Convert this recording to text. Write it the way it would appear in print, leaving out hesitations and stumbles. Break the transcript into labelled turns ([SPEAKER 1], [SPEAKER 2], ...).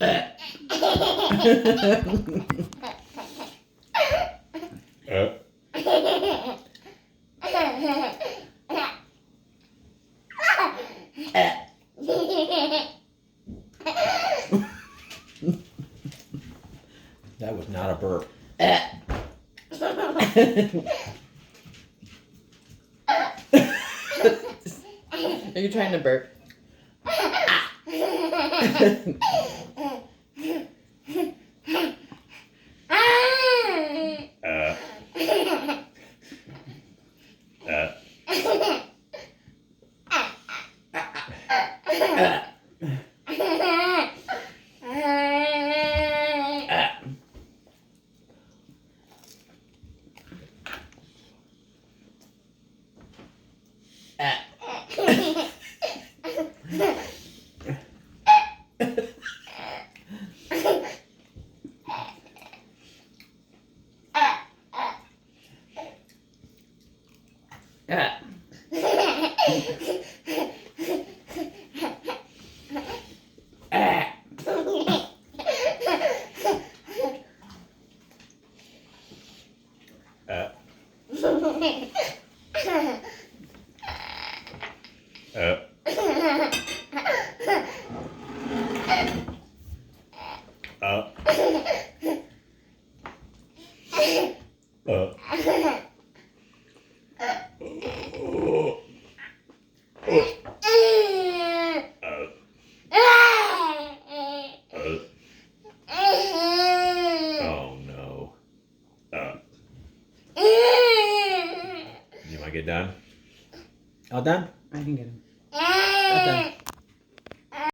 [SPEAKER 1] That was not a burp.
[SPEAKER 2] Are you trying to burp?
[SPEAKER 1] Oh no. You want to get done? All done?
[SPEAKER 2] I can get him.